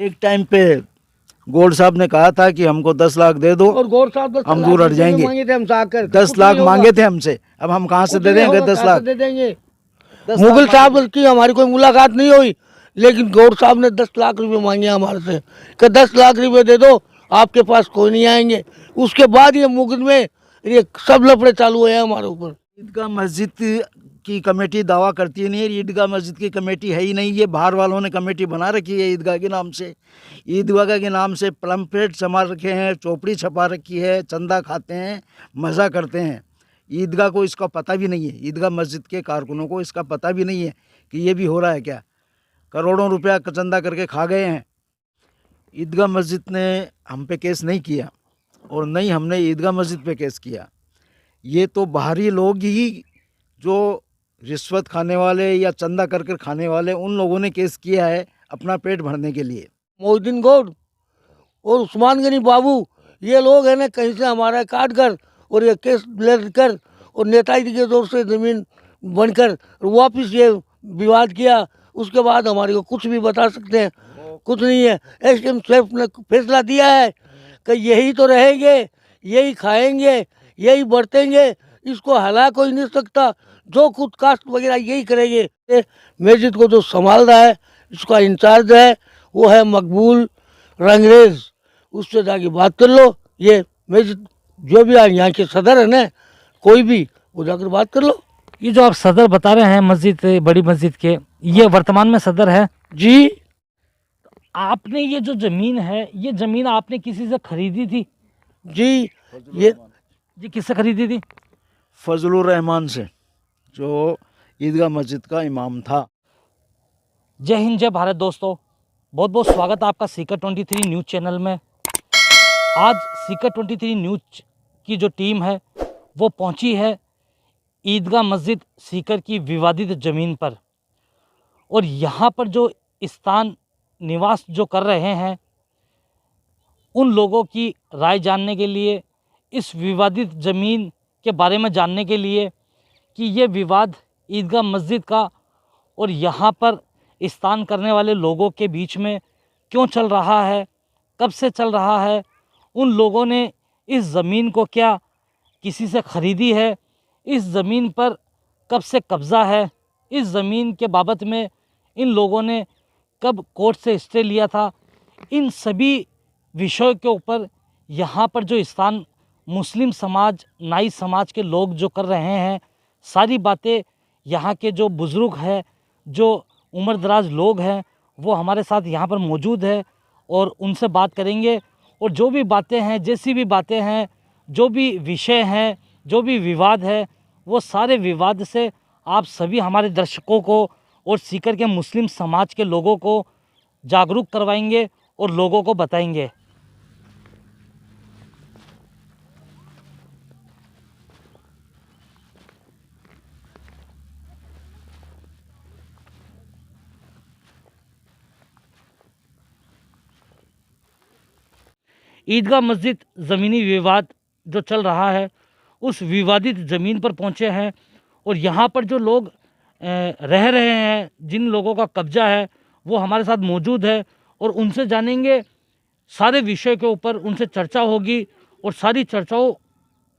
एक टाइम पे गौड़ साहब ने कहा था कि हमको 10 लाख दे दो और गौर साहब तो हम दूर हट जाएंगे। मांगे थे हमसे आकर 10 लाख मांगे थे हमसे, अब हम कहाँ से दे देंगे 10 लाख? दे देंगे। 10 मुगल लाख साहब की हमारी कोई मुलाकात नहीं हुई, लेकिन गौर साहब ने 10 लाख रुपए मांगे हमारे से कि 10 लाख रुपए दे दो, आपके पास कोई नहीं आएंगे। उसके बाद ये मुगल में ये सब लफड़े चालू हुए हैं हमारे ऊपर। ईदगाह मस्जिद की कमेटी दावा करती नहीं है, ईदगाह मस्जिद की कमेटी है ही नहीं। ये बाहर वालों ने कमेटी बना रखी है ईदगाह के नाम से। ईदगाह के नाम से पम्पलेट जमा रखे हैं, चौपड़ी छपा रखी है, चंदा खाते हैं, मज़ा करते हैं। ईदगाह को इसका पता भी नहीं है, ईदगाह मस्जिद के कारकुनों को इसका पता भी नहीं है कि ये भी हो रहा है क्या। करोड़ों रुपया चंदा करके खा गए हैं। ईदगाह मस्जिद ने हम पे केस नहीं किया और नहीं हमने ईदगाह मस्जिद पे केस किया। ये तो बाहरी लोग ही जो रिश्वत खाने वाले या चंदा कर कर खाने वाले, उन लोगों ने केस किया है अपना पेट भरने के लिए। मोहिद्दीन गौड़ और उस्मान गनी बाबू, ये लोग हैं ना कहीं से हमारा काट कर और ये केस लेकर और नेताजी के जोर से ज़मीन बनकर वापस ये विवाद किया। उसके बाद हमारे को कुछ भी बता सकते हैं, कुछ नहीं है। एसडीएम साहब ने फैसला दिया है कि यही तो रहेंगे, यही खाएंगे, यही बरतेंगे, इसको हला कोई नहीं सकता। जो खुद कास्ट वगैरह यही करेंगे। मस्जिद को जो संभाल रहा है, इसका इंचार्ज है, वो है मकबूल रंगरेज। उससे जाके बात कर लो। ये मस्जिद जो भी यहाँ के सदर है ना, कोई भी, वो जाकर बात कर लो। ये जो आप सदर बता रहे हैं मस्जिद, बड़ी मस्जिद के, ये वर्तमान में सदर है जी। आपने ये जो ज़मीन है, ये ज़मीन आपने किसी से खरीदी थी? जी, ये किससे खरीदी थी? फजलुर रहमान से, जो ईदगाह मस्जिद का इमाम था। जय हिंद, जय भारत दोस्तों, बहुत बहुत स्वागत है आपका सीकर 23 न्यूज़ चैनल में। आज सीकर 23 न्यूज़ की जो टीम है वो पहुंची है ईदगाह मस्जिद सीकर की विवादित ज़मीन पर, और यहाँ पर जो स्थान निवास जो कर रहे हैं उन लोगों की राय जानने के लिए, इस विवादित ज़मीन के बारे में जानने के लिए कि ये विवाद ईदगाह मस्जिद का और यहाँ पर स्थान करने वाले लोगों के बीच में क्यों चल रहा है, कब से चल रहा है, उन लोगों ने इस ज़मीन को क्या किसी से ख़रीदी है, इस ज़मीन पर कब से कब्ज़ा है, इस ज़मीन के बाबत में इन लोगों ने कब कोर्ट से स्टे लिया था, इन सभी विषयों के ऊपर यहाँ पर जो स्थान मुस्लिम समाज, नाई समाज के लोग जो कर रहे हैं, सारी बातें यहाँ के जो बुज़ुर्ग हैं, जो उम्र दराज लोग हैं, वो हमारे साथ यहाँ पर मौजूद है और उनसे बात करेंगे। और जो भी बातें हैं, जैसी भी बातें हैं, जो भी विषय हैं, जो भी विवाद है, वो सारे विवाद से आप सभी हमारे दर्शकों को और सीकर के मुस्लिम समाज के लोगों को जागरूक करवाएंगे और लोगों को बताएंगे। ईदगाह मस्जिद ज़मीनी विवाद जो चल रहा है, उस विवादित ज़मीन पर पहुँचे हैं और यहाँ पर जो लोग रह रहे हैं, जिन लोगों का कब्ज़ा है, वो हमारे साथ मौजूद है और उनसे जानेंगे सारे विषय के ऊपर। उनसे चर्चा होगी और सारी चर्चाओं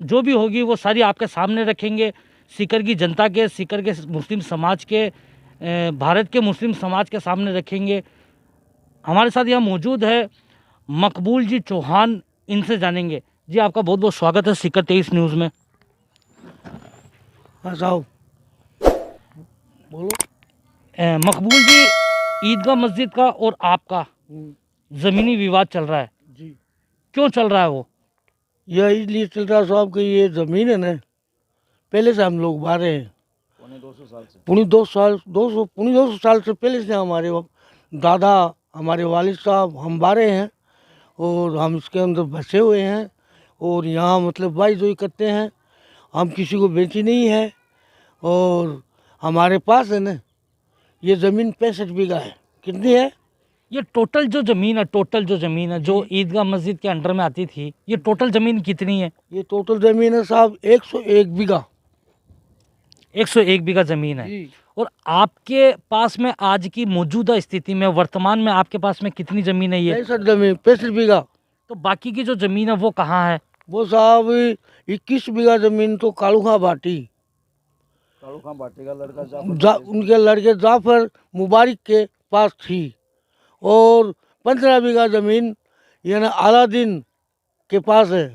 जो भी होगी वो सारी आपके सामने रखेंगे। सीकर की जनता के, सीकर के मुस्लिम समाज के, भारत के मुस्लिम समाज के सामने रखेंगे। हमारे साथ यहाँ मौजूद है मकबूल जी चौहान, इनसे जानेंगे। जी, आपका बहुत बहुत स्वागत है सीकर 23 न्यूज़ में। हाँ साहब बोलो। मकबूल जी, ईदगाह मस्जिद का और आपका ज़मीनी विवाद चल रहा है जी। क्यों चल रहा है? वो यह इसलिए चल रहा है साहब कि ये ज़मीन है ना, पहले से हम लोग बारे हैं, पौने 200 साल से पहले से हमारे दादा, हमारे वालिद साहब, हम बारे हैं और हम इसके अंदर बसे हुए हैं और यहाँ मतलब बाईजोई करते हैं। हम किसी को बेची नहीं है और हमारे पास है ना ये ज़मीन 65 बीघा है। कितनी है? ये टोटल जो ज़मीन है जो ईदगाह मस्जिद के अंडर में आती थी, ये टोटल ज़मीन कितनी है? ये टोटल ज़मीन है साहब 101 बीघा। 101 बीघा ज़मीन है। और आपके पास में आज की मौजूदा स्थिति में वर्तमान में आपके पास में कितनी ज़मीन है ये? 65 जमीन 65 बीघा। तो बाकी की जो ज़मीन है वो कहाँ है? वो साहब 21 बीघा जमीन तो कालू खां भाटी, कालू खां भाटी का लड़का उनके लड़के जाफर मुबारक के पास थी, और 15 बीघा जमीन यानी अलादीन के पास है।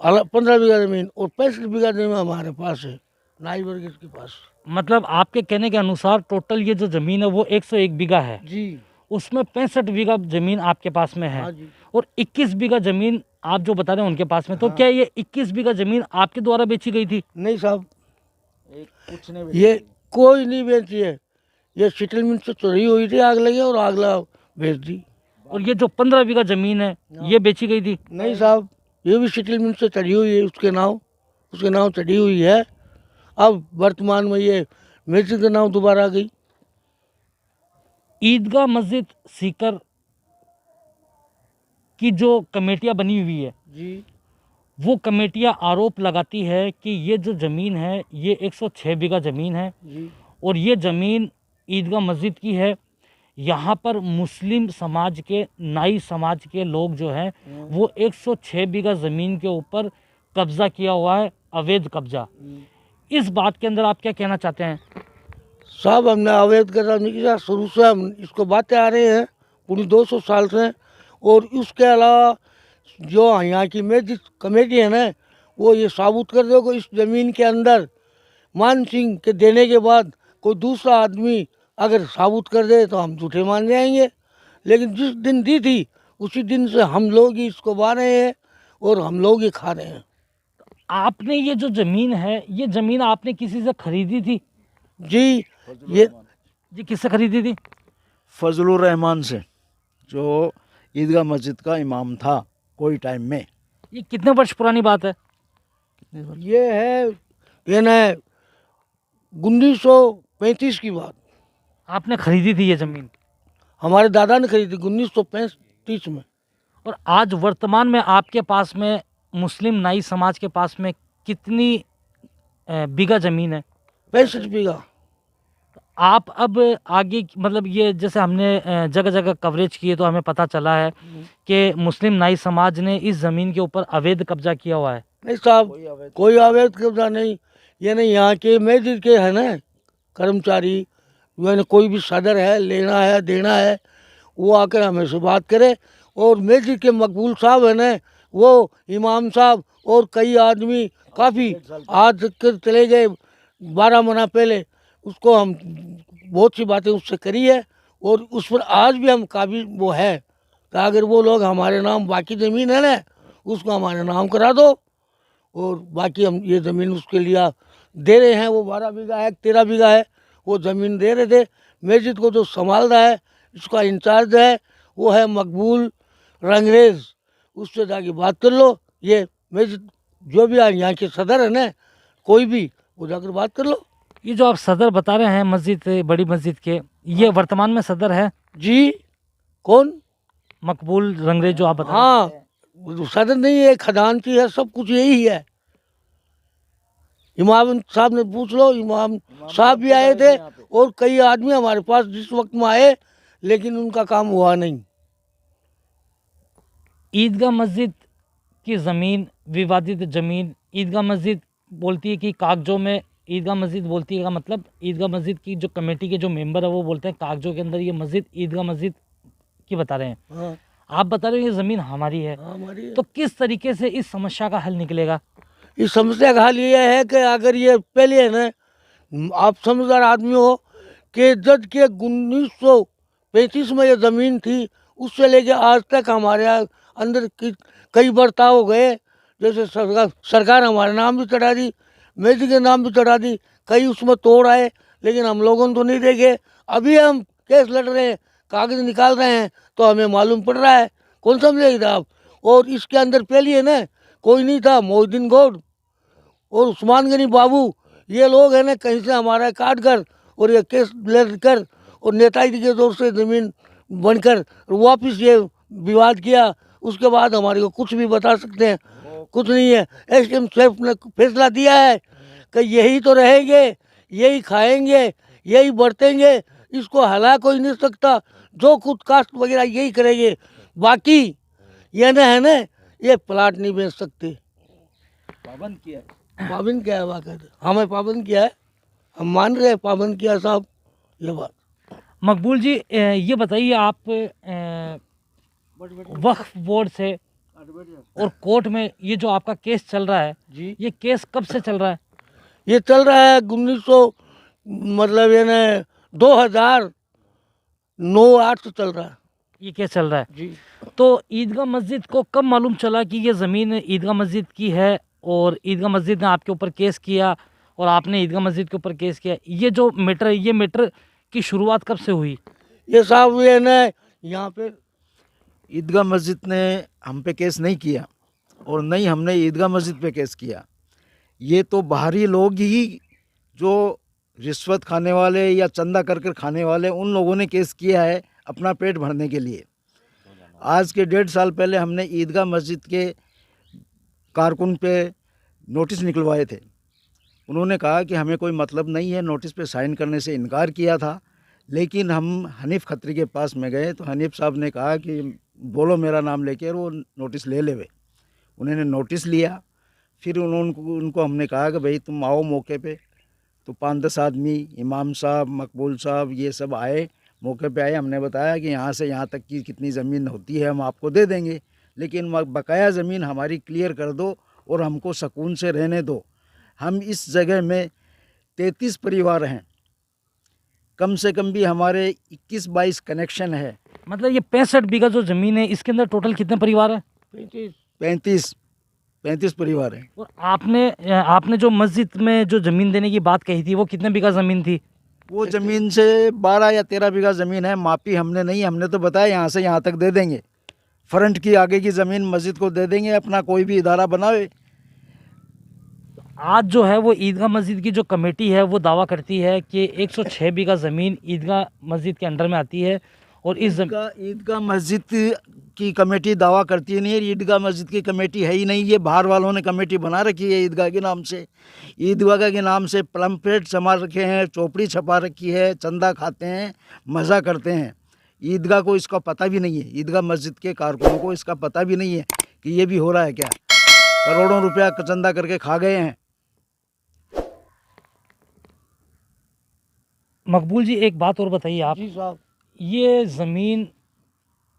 15 बीघा जमीन और 65 बीघा जमीन हमारे पास है, नाई वर्गीस के पास। मतलब आपके कहने के अनुसार टोटल ये जो ज़मीन है वो 101 बीघा है, जी उसमें 65 बीघा ज़मीन आपके पास में है। हाँ जी। और 21 बीघा ज़मीन आप जो बता रहे हैं उनके पास में। तो क्या ये 21 बीघा ज़मीन आपके द्वारा बेची गई थी? नहीं साहब, कुछ नहीं ये कोई नहीं बेची है, ये सेटलमेंट से चोरी हुई थी, आग लगी और आग लगा बेच दी। और ये जो 15 बीघा ज़मीन है ये बेची गई थी? नहीं साहब, ये भी सेटलमेंट से चढ़ी हुई है, उसके नाम चढ़ी हुई है। अब वर्तमान में ये मस्जिद का नाम दोबारा आ गई। ईदगाह मस्जिद सीकर की जो कमेटियां बनी हुई है जी वो कमेटियां आरोप लगाती है कि ये जो ज़मीन है ये 106 बीघा ज़मीन है जी और ये ज़मीन ईदगाह मस्जिद की है। यहाँ पर मुस्लिम समाज के, नाई समाज के लोग जो हैं वो 106 बीघा ज़मीन के ऊपर कब्ज़ा किया हुआ है, अवैध कब्ज़ा। इस बात के अंदर आप क्या कहना चाहते हैं? साहब, हमने अवैध कब्जा नहीं किया, शुरू से हम इसको बातें आ रहे हैं पूरी 200 साल से। और उसके अलावा जो यहाँ की मस्जिद कमेटी है ना, वो ये साबुत कर दो कि इस ज़मीन के अंदर मान सिंह के देने के बाद कोई दूसरा आदमी अगर साबुत कर दे तो हम झूठे मान जाएंगे। लेकिन जिस दिन दी थी उसी दिन से हम लोग ही इसको बा रहे हैं और हम लोग ही खा रहे हैं। आपने ये जो ज़मीन है ये ज़मीन आपने किसी से खरीदी थी? जी ये जी किससे खरीदी थी? फजलुर रहमान से, जो ईदगाह मस्जिद का इमाम था कोई टाइम में। ये कितने वर्ष पुरानी बात है? ये है ये न 1935 की बात। आपने खरीदी थी ये ज़मीन? हमारे दादा ने खरीदी 1935 में। और आज वर्तमान में आपके पास में मुस्लिम नाई समाज के पास में कितनी बीघा ज़मीन है? 65 बीघा। आप अब आगे मतलब ये जैसे हमने जगह जगह कवरेज की है तो हमें पता चला है कि मुस्लिम नाई समाज ने इस ज़मीन के ऊपर अवैध कब्जा किया हुआ है। नहीं साहब, कोई अवैध कब्जा नहीं। ये नहीं, यहाँ के मस्जिद के है ना कर्मचारी, यानी कोई भी सदर है, लेना है देना है, वो आकर हमें से बात करे। और मस्जिद के मकबूल साहब है ना, वो इमाम साहब और कई आदमी काफ़ी आज तक चले गए 12 महीना पहले, उसको हम बहुत सी बातें उससे करी है और उस पर आज भी हम काबिल वो है कि अगर वो लोग हमारे नाम बाकी ज़मीन है ना उसको हमारे नाम करा दो, और बाकी हम ये ज़मीन उसके लिए दे रहे हैं। वो 12 बीघा है, 13 बीघा है, वो ज़मीन दे रहे थे। मस्जिद को जो संभाल रहा है, इसका इंचार्ज है, वो है मकबूल रंगरेज, उससे जाके बात कर लो। ये मस्जिद जो भी यहाँ के सदर है ना, कोई भी, वो जाकर बात कर लो। ये जो आप सदर बता रहे हैं मस्जिद, बड़ी मस्जिद के, ये वर्तमान में सदर है? जी कौन? मकबूल रंगरेज जो आप बता रहे हैं। हाँ, सदर नहीं है, खजानची है, सब कुछ यही है। इमाम साहब ने पूछ लो, इमाम साहब भी आए थे और कई आदमी हमारे पास जिस वक्त में आए, लेकिन उनका काम हुआ नहीं। ईदगाह मस्जिद की ज़मीन विवादित ज़मीन, ईदगाह मस्जिद बोलती है कि कागजों में, ईदगाह मस्जिद बोलती है का मतलब ईदगाह मस्जिद की जो कमेटी के जो मेंबर है वो बोलते हैं कागजों के अंदर ये मस्जिद ईदगाह मस्जिद की बता रहे हैं। हाँ, आप बता रहे हैं ये ज़मीन हमारी है। हाँ, हमारी है। तो किस तरीके से इस समस्या का हल निकलेगा? इस समस्या का हल ये है कि अगर ये पहले है ना, आप समझदार आदमी हो कि जज के 1935 में ये ज़मीन थी, उससे लेके आज तक हमारे अंदर कई बर्ताव हो गए। जैसे सरकार हमारे नाम भी चढ़ा दी, मस्जिद के नाम भी चढ़ा दी, कई उसमें तोड़ आए, लेकिन हम लोगों ने तो नहीं देखे। अभी हम केस लड़ रहे हैं, कागज़ निकाल रहे हैं, तो हमें मालूम पड़ रहा है। कौन समझेगा आप? और इसके अंदर पहले है ना, कोई नहीं था, मोहिद्दीन गौड़ और उस्मान गनी बाबू, ये लोग है ना कहीं से हमारा काट कर और ये केस लड़ कर और नेताजी के दौर से ज़मीन बनकर वापस ये विवाद किया। उसके बाद हमारे को कुछ भी बता सकते हैं, कुछ नहीं है। एसडीएम साहब ने फैसला दिया है कि यही तो रहेंगे, यही खाएंगे, यही बरतेंगे, इसको हला कोई नहीं सकता। जो खुद कास्ट वगैरह यही करेंगे, बाकी ये न है न, ये प्लाट नहीं बेच सकते। पाबंद किया पाबंद किया है वाकई, हमें पाबंद किया है, हम मान रहे हैं पाबंद किया साहब, ये बात। मकबूल जी ये बताइए आप वक्फ बोर्ड से और कोर्ट में ये जो आपका केस चल रहा है जी, ये केस कब से चल रहा है? ये चल रहा है 1900 मतलब ये न 2009-8 से चल रहा है ये केस चल रहा है। जी। तो ईदगाह मस्जिद को कब मालूम चला कि ये ज़मीन ईदगाह मस्जिद की है और ईदगाह मस्जिद ने आपके ऊपर केस किया और आपने ईदगाह मस्जिद के ऊपर केस किया? ये जो मैटर ये मैटर की शुरुआत कब से हुई? ये साहब ये न यहाँ पे ईदगाह मस्जिद ने हम पे केस नहीं किया और नहीं हमने ईदगाह मस्जिद पे केस किया। ये तो बाहरी लोग ही जो रिश्वत खाने वाले या चंदा कर कर खाने वाले उन लोगों ने केस किया है अपना पेट भरने के लिए। आज के 1.5 साल पहले हमने ईदगाह मस्जिद के कारकुन पे नोटिस निकलवाए थे। उन्होंने कहा कि हमें कोई मतलब नहीं है, नोटिस पे साइन करने से इनकार किया था। लेकिन हम हनीफ खत्री के पास में गए तो हनीफ साहब ने कहा कि बोलो मेरा नाम लेके, और वो नोटिस ले लेवे। उन्होंने नोटिस लिया, फिर उनको हमने कहा कि भाई तुम आओ मौके पे। तो 5-10 आदमी, इमाम साहब, मकबूल साहब, ये सब आए, मौके पे आए। हमने बताया कि यहाँ से यहाँ तक की कितनी ज़मीन होती है हम आपको दे देंगे, लेकिन बकाया ज़मीन हमारी क्लियर कर दो और हमको सुकून से रहने दो। हम इस जगह में 33 परिवार हैं, कम से कम भी हमारे 21-22 कनेक्शन है। मतलब ये 65 बीघा जो ज़मीन है इसके अंदर टोटल कितने परिवार हैं? 35 परिवार हैं। और आपने जो मस्जिद में जो ज़मीन देने की बात कही थी वो कितने बीघा ज़मीन थी? वो ज़मीन से 12 या 13 बीघा ज़मीन है। मापी हमने नहीं, हमने तो बताया यहाँ से यहाँ तक दे देंगे, फ्रंट की आगे की ज़मीन मस्जिद को दे देंगे, अपना कोई भी इदारा बनावे। आज जो है वो ईदगाह मस्जिद की जो कमेटी है वो दावा करती है कि 106 बीघा ज़मीन ईदगाह मस्जिद के अंडर में आती है और इस ईदगाह मस्जिद की कमेटी दावा करती नहीं है। ईदगाह मस्जिद की कमेटी है ही नहीं, ये बाहर वालों ने कमेटी बना रखी है ईदगाह के नाम से। ईदगाह के नाम से पम्पलेट संभाल रखे हैं, चौपड़ी छपा रखी है, चंदा खाते हैं, मज़ा करते हैं। ईदगाह को इसका पता भी नहीं है, ईदगाह मस्जिद के कारकुनों को इसका पता भी नहीं है कि ये भी हो रहा है क्या। करोड़ों रुपया चंदा करके खा गए हैं। मकबूल जी एक बात और बताइए आप, जी साहब, ये ज़मीन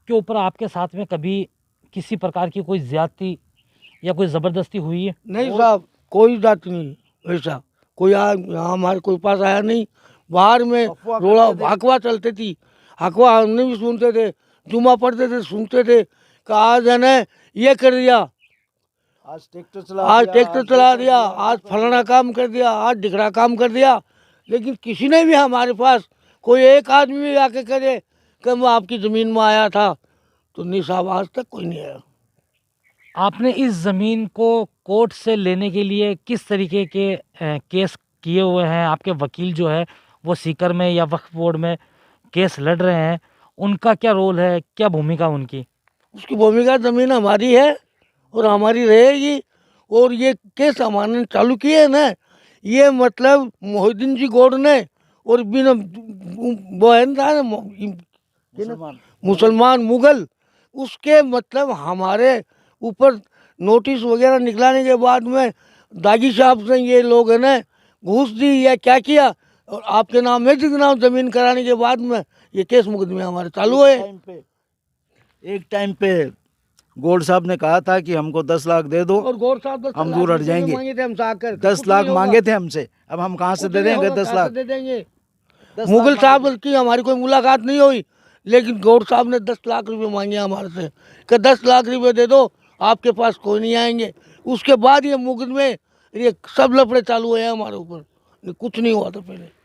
के ऊपर आपके साथ में कभी किसी प्रकार की कोई ज़्यादती या कोई ज़बरदस्ती हुई है? नहीं साहब, कोई बात नहीं ऐसा। कोई यहाँ हमारे कोई पास आया नहीं। बाहर में रोड़ा अखवा चलती थी, अखवा हमने भी सुनते थे, जुमा पढ़ते थे, सुनते थे कि आज है ना ये कर दिया, आज ट्रैक्टर चला दिया, आज फलाना काम कर दिया, आज ढिकड़ा काम कर दिया। लेकिन किसी ने भी हमारे पास कोई एक आदमी भी आके करे कि मैं आपकी ज़मीन में आया था, तो नहीं साहब, आज तक कोई नहीं आया। आपने इस ज़मीन को कोर्ट से लेने के लिए किस तरीके के केस किए हुए हैं? आपके वकील जो है वो सीकर में या वक्फ बोर्ड में केस लड़ रहे हैं, उनका क्या रोल है, क्या भूमिका उनकी? उसकी भूमिका ज़मीन हमारी है और हमारी रहेगी। और ये केस हमारे चालू किए है ना, ये मतलब मोहिद्दीन जी गौड़ ने और बिना वो है ना मुसलमान मुगल, उसके मतलब हमारे ऊपर नोटिस वगैरह निकलाने के बाद में दागी साहब से ये लोग है ना घूस दी या क्या किया, और आपके नाम में जितना ज़मीन कराने के बाद में ये केस मुकदमे हमारे चालू है। एक टाइम पे गौड़ साहब ने कहा था कि हमको 10 लाख दे दो और गौर साहब हम दूर हट जाएंगे। मांगे थे हमसे आकर 10 लाख मांगे थे हमसे, अब हम कहाँ से दे देंगे 10 लाख? दे देंगे। मुगल साहब की हमारी कोई मुलाकात नहीं हुई, लेकिन गौड़ साहब ने 10 लाख रुपए मांगे हमारे से कि 10 लाख रुपए दे दो, आपके पास कोई नहीं आएंगे। उसके बाद ये मुकदमे ये सब लफड़े चालू हुए हैं हमारे ऊपर, कुछ नहीं हुआ था पहले।